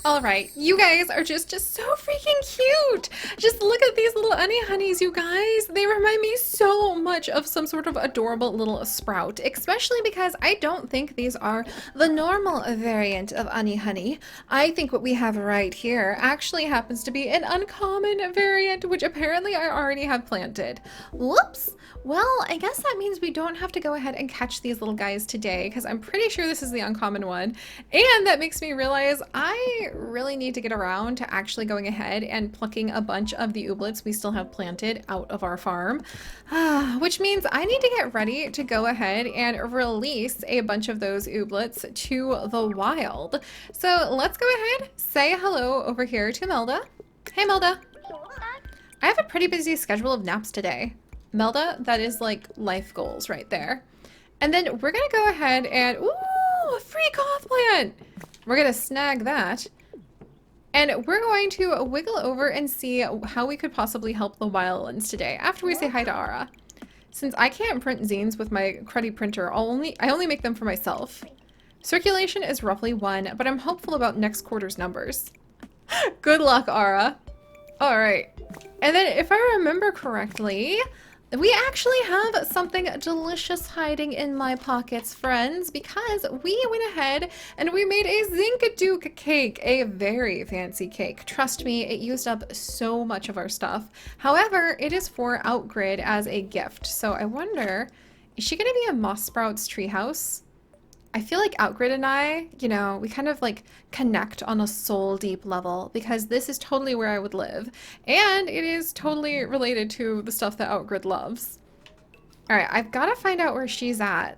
All right, you guys are just so freaking cute. Just look at these little honey honeys, you guys. They remind me so much of some sort of adorable little sprout, especially because I don't think these are the normal variant of honey honey. I think what we have right here actually happens to be an uncommon variant, which apparently I already have planted. Whoops. Well, I guess that means we don't have to go ahead and catch these little guys today, because I'm pretty sure this is the uncommon one. And that makes me realize I really need to get around to actually going ahead and plucking a bunch of the ooblets we still have planted out of our farm. Which means I need to get ready to go ahead and release a bunch of those ooblets to the wild. So let's go ahead, say hello over here to Melda. Hey Melda. I have a pretty busy schedule of naps today. Melda, that is like life goals right there. And then we're gonna go ahead and, ooh, a free cloth plant. We're gonna snag that. And we're going to wiggle over and see how we could possibly help the wildlands today after we say hi to Ara. Since I can't print zines with my cruddy printer, I only make them for myself. Circulation is roughly 1, but I'm hopeful about next quarter's numbers. Good luck, Ara. All right. And then if I remember correctly, we actually have something delicious hiding in my pockets, friends, because we went ahead and we made a Zinkaduke cake, a very fancy cake. Trust me, it used up so much of our stuff. However, it is for Outgrid as a gift. So I wonder, is she going to be in Moss Sprout's treehouse? I feel like Outgrid and I, you know, we kind of like connect on a soul deep level because this is totally where I would live. And it is totally related to the stuff that Outgrid loves. All right, I've got to find out where she's at.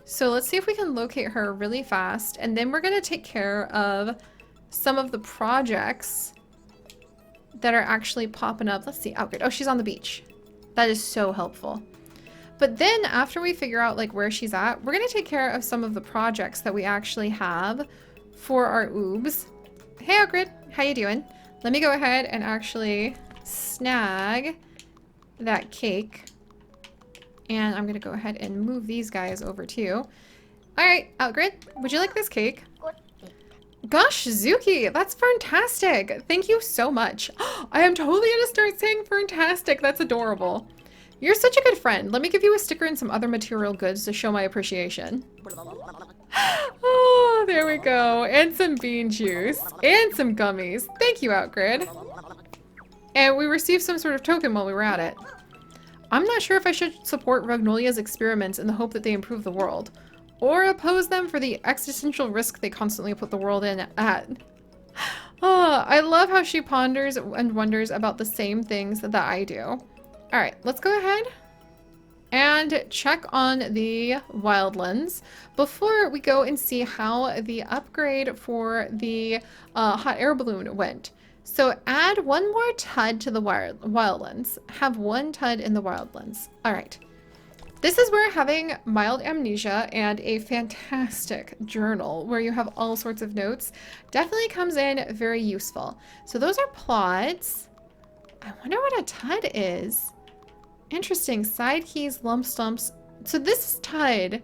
So let's see if we can locate her really fast. And then we're going to take care of some of the projects that are actually popping up. Let's see, Outgrid. Oh, she's on the beach. That is so helpful. But then after we figure out like where she's at, we're going to take care of some of the projects that we actually have for our oobs. Hey, Outgrid, how you doing? Let me go ahead and actually snag that cake. And I'm going to go ahead and move these guys over too. All right, Outgrid, would you like this cake? Gosh, Zuki, that's fantastic. Thank you so much. I am totally going to start saying fantastic. That's adorable. You're such a good friend. Let me give you a sticker and some other material goods to show my appreciation. Oh, there we go. And some bean juice. And some gummies. Thank you, Outgrid. And we received some sort of token while we were at it. I'm not sure if I should support Ragnolia's experiments in the hope that they improve the world, or oppose them for the existential risk they constantly put the world in at. Oh, I love how she ponders and wonders about the same things that I do. All right, let's go ahead and check on the wildlands before we go and see how the upgrade for the hot air balloon went. So add 1 more TUD to the wildlands. Have 1 TUD in the wildlands. All right. This is where having mild amnesia and a fantastic journal where you have all sorts of notes definitely comes in very useful. So those are plots. I wonder what a TUD is. Interesting. Side keys, lump stumps. So this is Tide.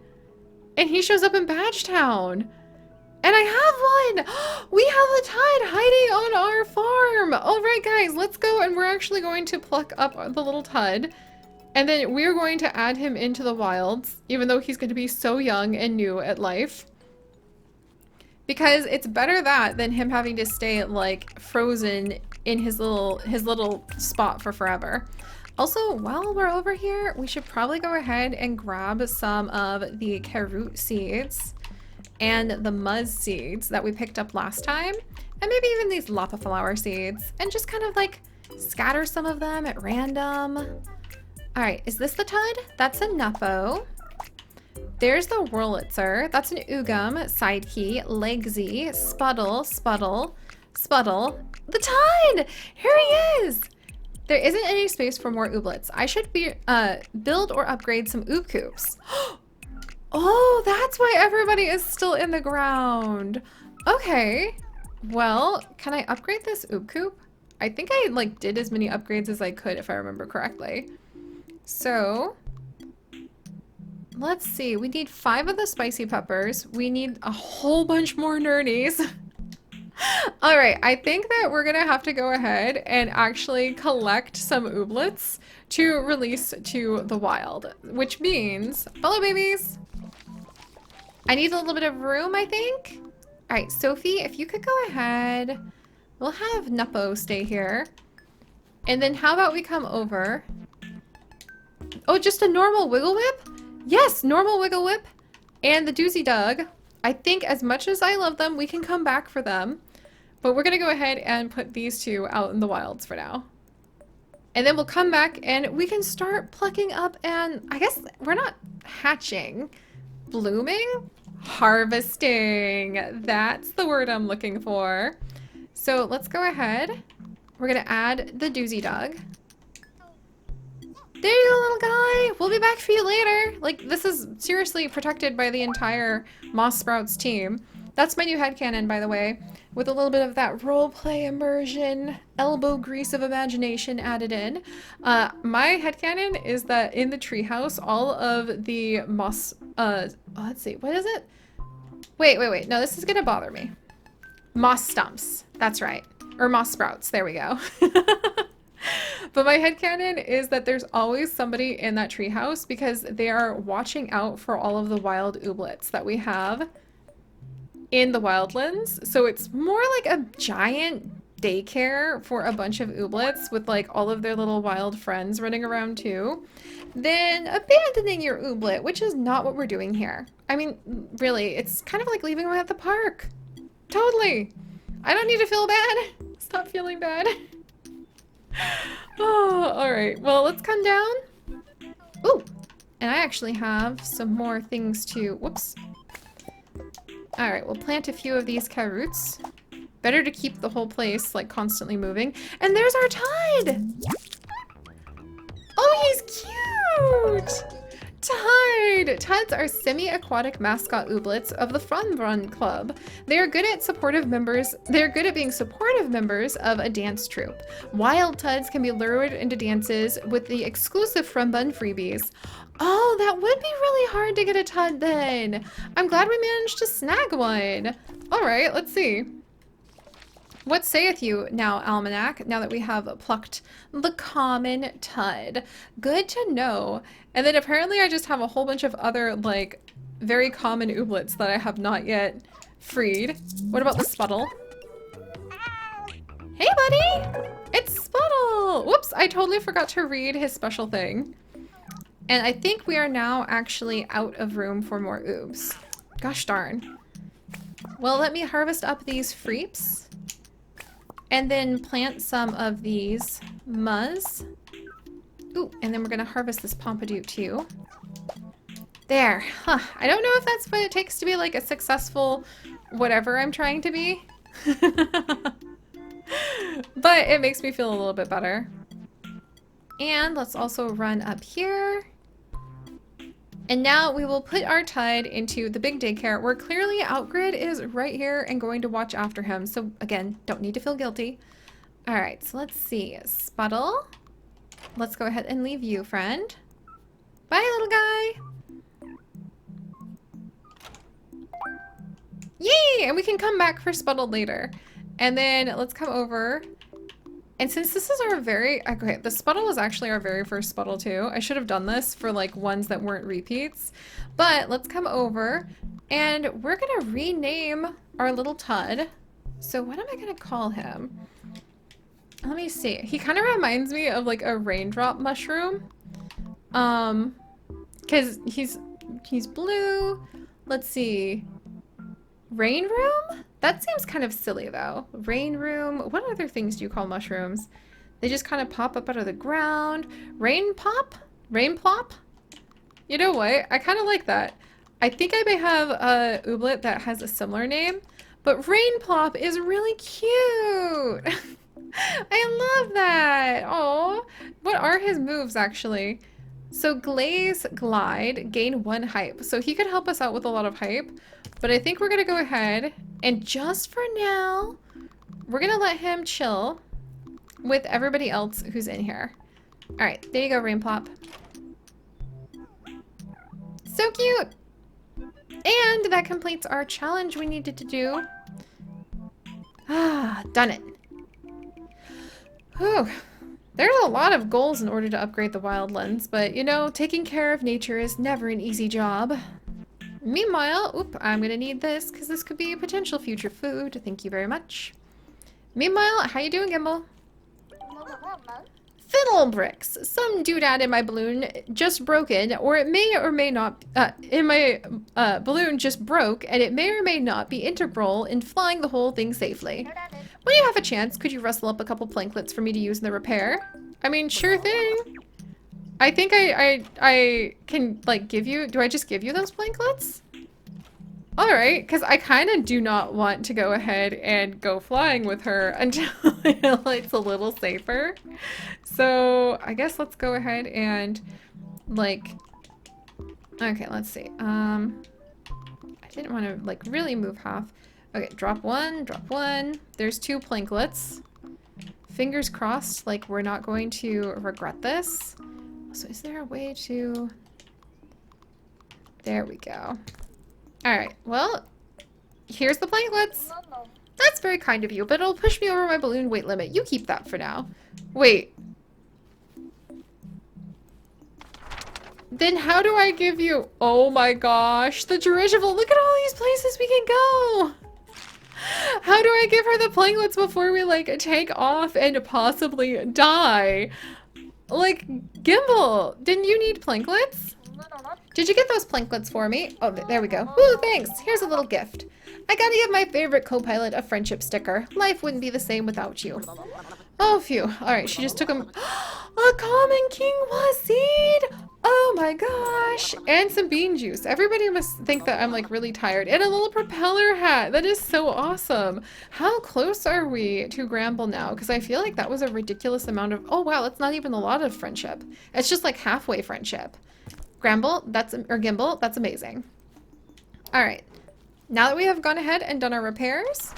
And he shows up in Badgetown. And I have one! We have a Tide hiding on our farm! Alright guys, let's go and we're actually going to pluck up the little Tide. And then we're going to add him into the wilds, even though he's going to be so young and new at life. Because it's better that than him having to stay like frozen in his little spot for forever. Also, while we're over here, we should probably go ahead and grab some of the carrot seeds and the muzz seeds that we picked up last time, and maybe even these lapa flower seeds, and just kind of like scatter some of them at random. All right, is this the Tud? That's a Nuppo. There's the Wurlitzer. That's an Ugam, Side Key, Legsy, Spuddle, Spuddle, Spuddle. The Tud! Here he is! There isn't any space for more ooblets. I should build or upgrade some oob coops. Oh, that's why everybody is still in the ground. Okay. Well, can I upgrade this oob coop? I think I like did as many upgrades as I could if I remember correctly. So, let's see. We need 5 of the spicy peppers. We need a whole bunch more nerdies. All right, I think that we're gonna have to go ahead and actually collect some ooblets to release to the wild, which means, follow babies. I need a little bit of room, I think. All right, Sophie, if you could go ahead, we'll have Nuppo stay here. And then how about we come over? Oh, just a normal wiggle whip? Yes, normal wiggle whip. And the doozy dug. I think as much as I love them, we can come back for them. But we're gonna go ahead and put these two out in the wilds for now. And then we'll come back and we can start plucking up and I guess we're not hatching. Blooming? Harvesting. That's the word I'm looking for. So let's go ahead. We're gonna add the doozy dug. There you go, little guy. We'll be back for you later. Like, this is seriously protected by the entire Moss Sprouts team. That's my new headcanon, by the way, with a little bit of that roleplay immersion, elbow grease of imagination added in. My headcanon is that in the treehouse, all of the moss, let's see, what is it? Wait. No, this is gonna bother me. Moss stumps. That's right. Or moss sprouts. There we go. But my headcanon is that there's always somebody in that treehouse because they are watching out for all of the wild ooblets that we have in the wildlands. So it's more like a giant daycare for a bunch of ooblets with like all of their little wild friends running around too, than abandoning your ooblet, which is not what we're doing here. I mean, really, it's kind of like leaving them at the park. Totally. I don't need to feel bad. Stop feeling bad. Oh, all right. Well, let's come down. Ooh, and I actually have some more things to, whoops. All right, we'll plant a few of these carrots. Better to keep the whole place like constantly moving. And there's our tide. Oh, he's cute. Tide! Tides are semi-aquatic mascot ooblets of the Fun Run Club. They are good at being supportive members of a dance troupe. Wild tides can be lured into dances with the exclusive Fun Bun freebies. Oh, that would be really hard to get a tud then. I'm glad we managed to snag one. All right, let's see. What saith you now, Almanac, now that we have plucked the common tud? Good to know. And then apparently I just have a whole bunch of other, like, very common ooblets that I have not yet freed. What about the Sputtle? Hey, buddy! It's Sputtle! Whoops, I totally forgot to read his special thing. And I think we are now actually out of room for more oobs. Gosh darn. Well, let me harvest up these freeps. And then plant some of these muzz. Ooh, and then we're gonna harvest this pompadour too. There. Huh. I don't know if that's what it takes to be like a successful whatever I'm trying to be. But it makes me feel a little bit better. And let's also run up here. And now we will put our Tide into the big daycare where clearly Outgrid is right here and going to watch after him. So again, don't need to feel guilty. All right, so let's see. Sputtle. Let's go ahead and leave you, friend. Bye, little guy. Yay! And we can come back for Sputtle later. And then let's come over. And since this is our okay, the Sputtle was actually our very first Sputtle too. I should have done this for like ones that weren't repeats. But let's come over and we're gonna rename our little Tud. So what am I gonna call him? Let me see. He kind of reminds me of like a raindrop mushroom. Cause he's blue. Let's see. Rain room? That seems kind of silly though. Rain room. What other things do you call mushrooms? They just kind of pop up out of the ground. Rain pop? Rain plop? You know what? I kind of like that. I think I may have a ooblet that has a similar name, but rain plop is really cute. I love that. Oh, what are his moves actually? So glaze, glide, gain 1 hype. So he could help us out with a lot of hype. But I think we're going to go ahead and just for now, we're going to let him chill with everybody else who's in here. All right, there you go, Rainplop. So cute. And that completes our challenge we needed to do. Ah, done it. Whew. There's a lot of goals in order to upgrade the wildlands, but you know, taking care of nature is never an easy job. Meanwhile, oop, I'm gonna need this because this could be a potential future food. Thank you very much. Meanwhile, how you doing, Gimbal? Fiddle bricks. Some doodad in my balloon just broken, or it may or may not. In my balloon just broke, and it may or may not be integral in flying the whole thing safely. When you have a chance, could you rustle up a couple planklets for me to use in the repair? I mean, sure thing. I think I can like give you. Do I just give you those planklets? Alright, because I kind of do not want to go ahead and go flying with her until it's a little safer. So I guess let's go ahead and like, okay, let's see. I didn't want to like really move half. Okay, drop one, drop one. There's 2 planklets. Fingers crossed, like we're not going to regret this. So is there a way to, there we go. Alright, well, here's the planklets. That's very kind of you, but it'll push me over my balloon weight limit. You keep that for now. Wait. Then how do I give you... Oh my gosh, the dirigible. Look at all these places we can go. How do I give her the planklets before we, like, take off and possibly die? Like, Gimbal, didn't you need planklets? Did you get those planklets for me? Oh, there we go. Woo, thanks. Here's a little gift. I gotta give my favorite co-pilot a friendship sticker. Life wouldn't be the same without you. Oh, phew. Alright, she just took him. A common quinoa seed! Oh my gosh. And some bean juice. Everybody must think that I'm like really tired. And a little propeller hat. That is so awesome. How close are we to Gramble now? Because I feel like that was a ridiculous amount of... Oh wow, that's not even a lot of friendship. It's just like halfway friendship. Gramble, or Gimbal, that's amazing. All right, now that we have gone ahead and done our repairs,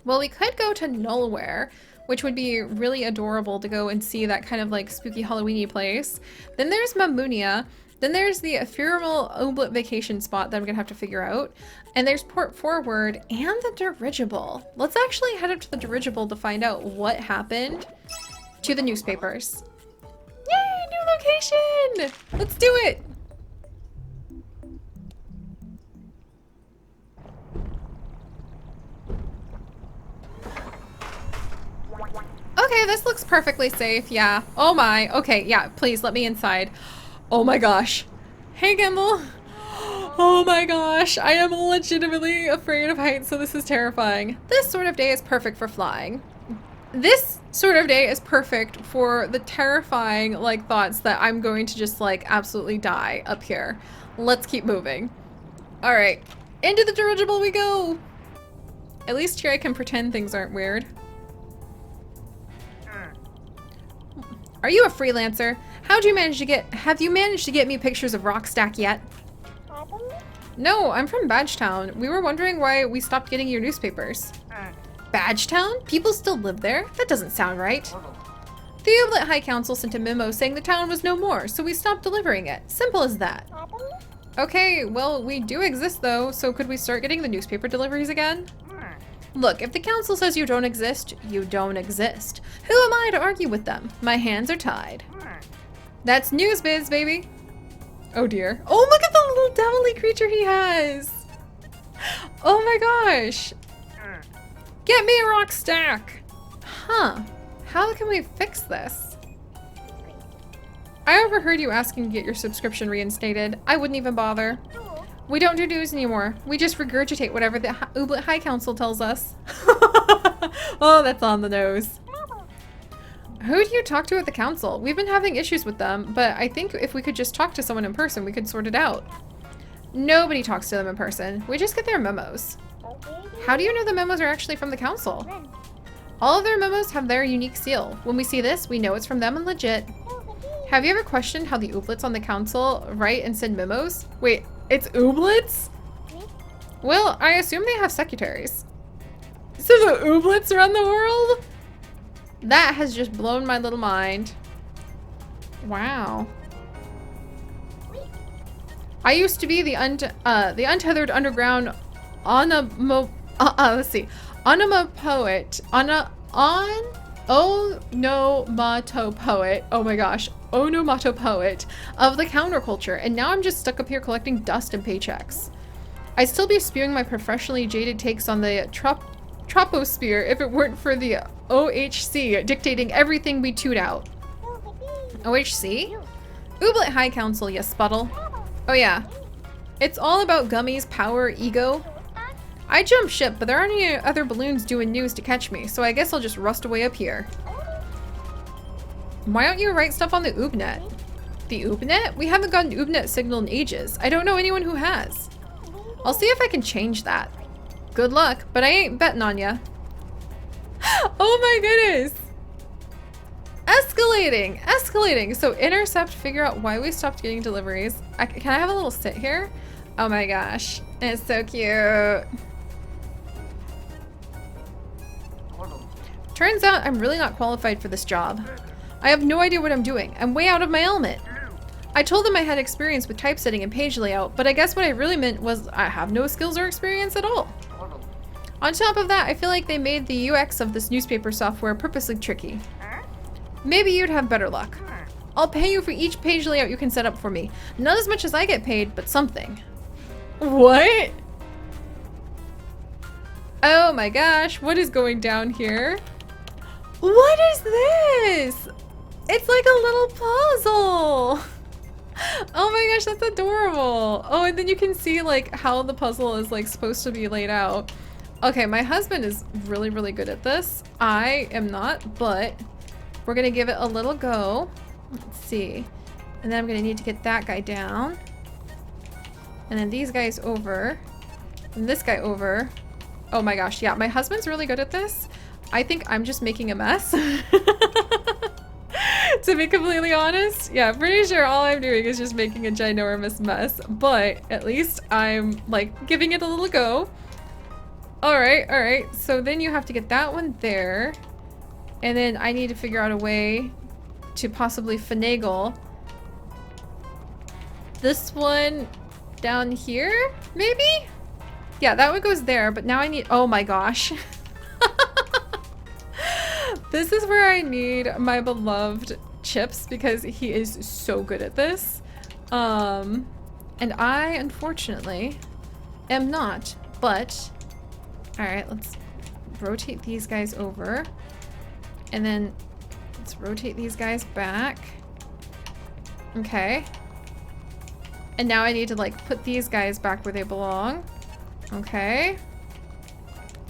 well, we could go to Nullware, which would be really adorable to go and see that kind of like spooky Halloween-y place. Then there's Mamunia. Then there's the ephemeral Ooblet vacation spot that I'm gonna have to figure out. And there's Port Forward and the dirigible. Let's actually head up to the dirigible to find out what happened to the newspapers. Yay, new location! Let's do it! Okay, this looks perfectly safe, yeah. Oh my, okay, yeah, please let me inside. Oh my gosh. Hey, Gimbal. Oh my gosh, I am legitimately afraid of heights, so this is terrifying. This sort of day is perfect for flying. This sort of day is perfect for the terrifying, like, thoughts that I'm going to just, like, absolutely die up here. Let's keep moving. All right, into the dirigible we go. At least here I can pretend things aren't weird. Are you a freelancer? Have you managed to get me pictures of Rockstack yet? No, I'm from Badgetown. We were wondering why we stopped getting your newspapers. Badgetown? People still live there? That doesn't sound right. The Ooblet High Council sent a memo saying the town was no more, so we stopped delivering it. Simple as that. Okay, well, we do exist though, so could we start getting the newspaper deliveries again? Look, if the council says you don't exist, you don't exist. Who am I to argue with them? My hands are tied. That's newsbiz, baby. Oh dear. Oh, look at the little devilly creature he has. Oh my gosh. Get me a rock stack! Huh. How can we fix this? I overheard you asking to get your subscription reinstated. I wouldn't even bother. We don't do news anymore. We just regurgitate whatever the Ooblet High Council tells us. Oh, that's on the nose. Who do you talk to at the council? We've been having issues with them, but I think if we could just talk to someone in person, we could sort it out. Nobody talks to them in person. We just get their memos. How do you know the memos are actually from the council? All of their memos have their unique seal. When we see this, we know it's from them and legit. Have you ever questioned how the Ooblets on the council write and send memos? Wait, it's Ooblets? Well, I assume they have secretaries. So the Ooblets run the world? That has just blown my little mind. Wow. I used to be the untethered underground let's see. Onomatopoet. Onomatopoet. Oh my gosh. Onomatopoet of the counterculture. And now I'm just stuck up here collecting dust and paychecks. I'd still be spewing my professionally jaded takes on the troposphere if it weren't for the OHC dictating everything we toot out. OHC? Ooblet High Council, you sputtle. Oh yeah. It's all about Gummy's power, ego. I jumped ship, but there aren't any other balloons doing news to catch me, so I guess I'll just rust away up here. Why don't you write stuff on the Oobnet? The Oobnet? We haven't gotten Oobnet signal in ages. I don't know anyone who has. I'll see if I can change that. Good luck, but I ain't betting on ya. Oh my goodness! Escalating! Escalating! So intercept, figure out why we stopped getting deliveries. Can I have a little sit here? Oh my gosh. It's so cute. Turns out I'm really not qualified for this job. I have no idea what I'm doing. I'm way out of my element. I told them I had experience with typesetting and page layout, but I guess what I really meant was I have no skills or experience at all. On top of that, I feel like they made the UX of this newspaper software purposely tricky. Maybe you'd have better luck. I'll pay you for each page layout you can set up for me. Not as much as I get paid, but something. What? Oh my gosh, what is going down here? What is this? It's like a little puzzle. Oh my gosh, that's adorable. Oh, and then you can see like how the puzzle is like supposed to be laid out. Okay, my husband is really, really good at this. I am not, but we're gonna give it a little go. Let's see. And then I'm gonna need to get that guy down. And then these guys over. And this guy over. Oh my gosh, yeah, my husband's really good at this. I think I'm just making a mess. To be completely honest, yeah, pretty sure all I'm doing is just making a ginormous mess, but at least I'm like giving it a little go. All right, so then you have to get that one there, and then I need to figure out a way to possibly finagle this one down here, maybe? Yeah, that one goes there, but now I need, oh my gosh. This is where I need my beloved Chips because he is so good at this. And I, unfortunately, am not, but all right, let's rotate these guys over. And then let's rotate these guys back. Okay. And now I need to like put these guys back where they belong. Okay.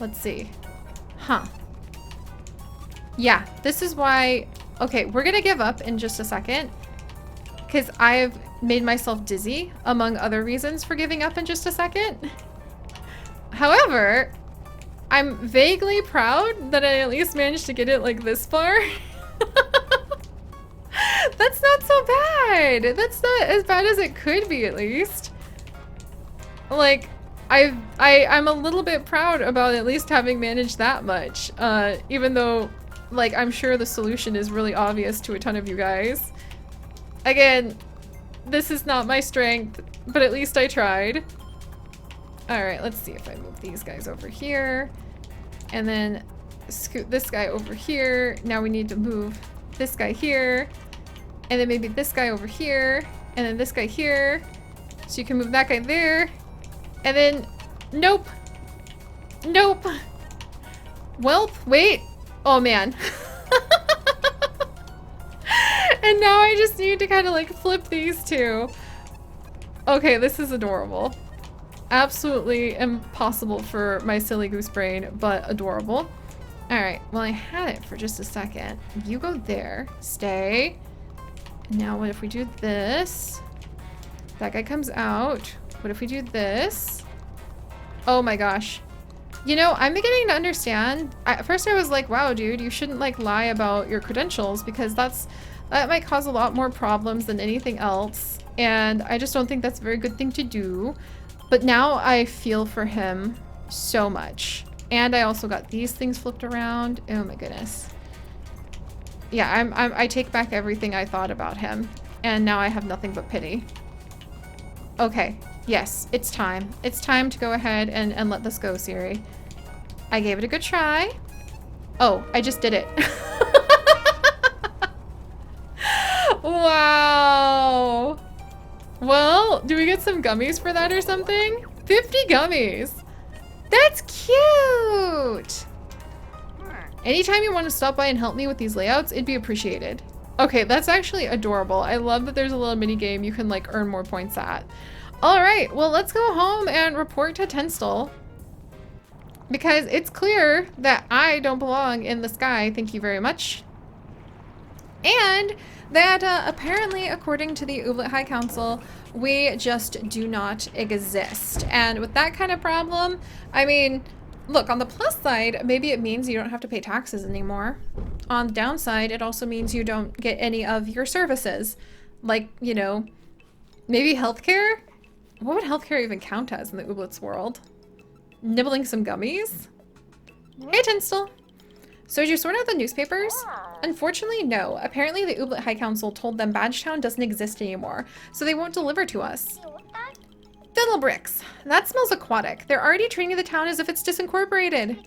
Let's see. Huh. Yeah, this is why... Okay, we're gonna give up in just a second. Because I've made myself dizzy, among other reasons for giving up in just a second. However, I'm vaguely proud that I at least managed to get it like this far. That's not so bad. That's not as bad as it could be, at least. Like, I'm a little bit proud about at least having managed that much. Even though, like, I'm sure the solution is really obvious to a ton of you guys. Again, this is not my strength, but at least I tried. Alright, let's see if I move these guys over here. And then scoot this guy over here. Now we need to move this guy here. And then maybe this guy over here. And then this guy here. So you can move that guy there. And then... Nope! Nope! Welp, wait! Oh man. And now I just need to kind of like flip these two. Okay, this is adorable. Absolutely impossible for my silly goose brain, but adorable. Alright, well I had it for just a second. You go there. Stay. Now what if we do this? That guy comes out. What if we do this? Oh my gosh. You know, I'm beginning to understand. At first I was like, wow, dude, you shouldn't like lie about your credentials because that might cause a lot more problems than anything else. And I just don't think that's a very good thing to do. But now I feel for him so much. And I also got these things flipped around. Oh my goodness. Yeah, I take back everything I thought about him. And now I have nothing but pity. Okay. Yes, it's time. It's time to go ahead and let this go, Seri. I gave it a good try. Oh, I just did it. Wow. Well, do we get some gummies for that or something? 50 gummies. That's cute. Anytime you want to stop by and help me with these layouts, it'd be appreciated. Okay, that's actually adorable. I love that there's a little mini game you can like earn more points at. All right, well, let's go home and report to Tenstal. Because it's clear that I don't belong in the sky, thank you very much. And that apparently, according to the Ooblet High Council, we just do not exist. And with that kind of problem, I mean, look, on the plus side, maybe it means you don't have to pay taxes anymore. On the downside, it also means you don't get any of your services. Like, you know, maybe healthcare? What would healthcare even count as in the Ooblets world? Nibbling some gummies? Hey, Tinsel. So did you sort out the newspapers? Unfortunately, no. Apparently the Ooblet High Council told them Badgetown doesn't exist anymore, so they won't deliver to us. Fiddle bricks. That smells aquatic. They're already treating the town as if it's disincorporated.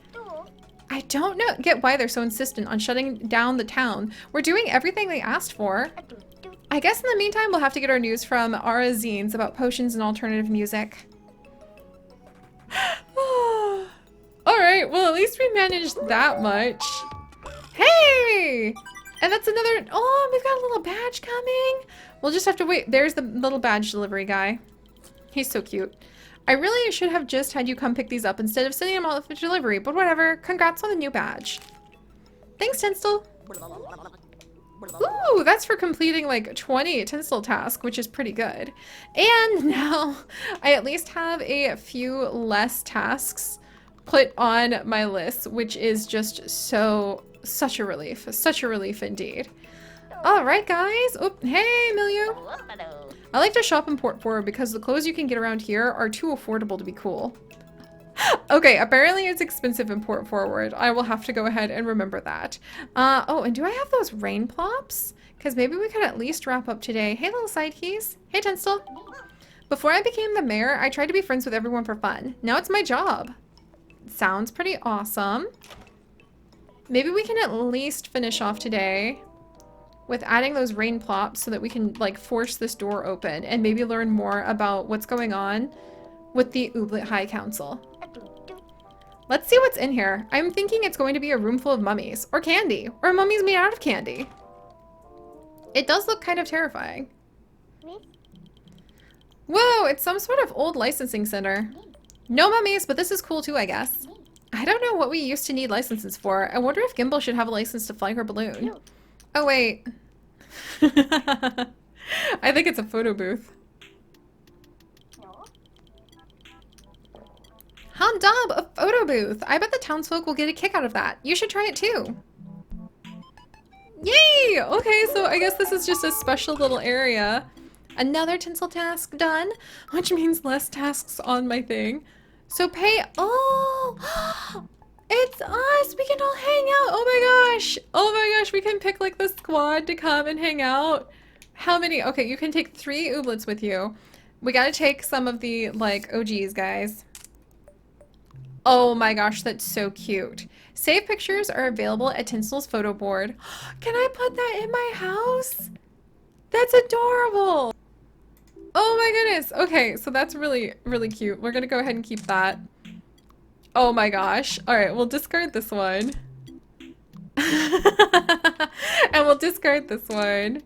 I don't get why they're so insistent on shutting down the town. We're doing everything they asked for. I guess in the meantime, we'll have to get our news from Ara zines about potions and alternative music. Alright, well at least we managed that much. Hey! And that's another, oh, we've got a little badge coming. We'll just have to wait. There's the little badge delivery guy. He's so cute. I really should have just had you come pick these up instead of sending them out for delivery, but whatever. Congrats on the new badge. Thanks, Tinsel. Ooh, that's for completing like 20 Tinsel tasks, which is pretty good. And now I at least have a few less tasks put on my list, which is just such a relief indeed. All right, guys. Oh, hey, Milieu. I like to shop in Port Forward because the clothes you can get around here are too affordable to be cool. Okay, apparently it's expensive in Port Forward. I will have to go ahead and remember that. Oh, and do I have those rain plops? Because maybe we could at least wrap up today. Hey, little side keys. Hey, Tinsel. Before I became the mayor, I tried to be friends with everyone for fun. Now it's my job. Sounds pretty awesome. Maybe we can at least finish off today with adding those rain plops so that we can like force this door open and maybe learn more about what's going on with the Ooblet High Council. Let's see what's in here. I'm thinking it's going to be a room full of mummies or candy or mummies made out of candy. It does look kind of terrifying. Whoa, it's some sort of old licensing center. No mummies, but this is cool too, I guess. I don't know what we used to need licenses for. I wonder if Gimbal should have a license to fly her balloon. Oh, wait. I think it's a photo booth. Hot dub, a photo booth. I bet the townsfolk will get a kick out of that. You should try it too. Yay! Okay, so I guess this is just a special little area. Another tinsel task done, which means less tasks on my thing. So pay, oh, it's us. We can all hang out. Oh my gosh. Oh my gosh, we can pick like the squad to come and hang out. How many? Okay, you can take 3 ooblets with you. We gotta take some of the like OGs, guys. Oh my gosh, that's so cute. Save pictures are available at Tinsel's photo board. Can I put that in my house? That's adorable. Oh my goodness. Okay, so that's really, really cute. We're gonna go ahead and keep that. Oh my gosh. All right, we'll discard this one. And we'll discard this one.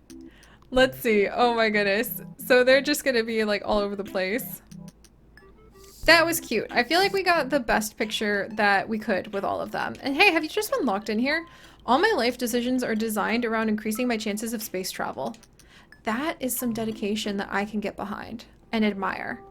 Let's see. Oh my goodness. So they're just gonna be like all over the place. That was cute. I feel like we got the best picture that we could with all of them. And hey, have you just been locked in here? All my life decisions are designed around increasing my chances of space travel. That is some dedication that I can get behind and admire.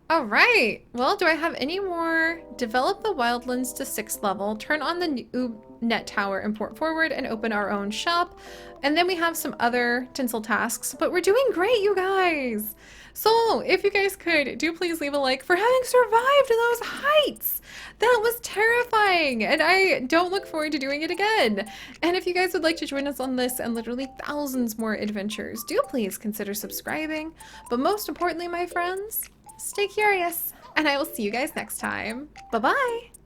All right. Well, do I have any more? Develop the wildlands to 6th level, turn on the net tower in Port Forward, and open our own shop. And then we have some other tinsel tasks, but we're doing great, you guys. So if you guys could, do please leave a like for having survived those heights. That was terrifying, and I don't look forward to doing it again. And if you guys would like to join us on this and literally thousands more adventures, do please consider subscribing. But most importantly, my friends, stay curious, and I will see you guys next time. Bye-bye!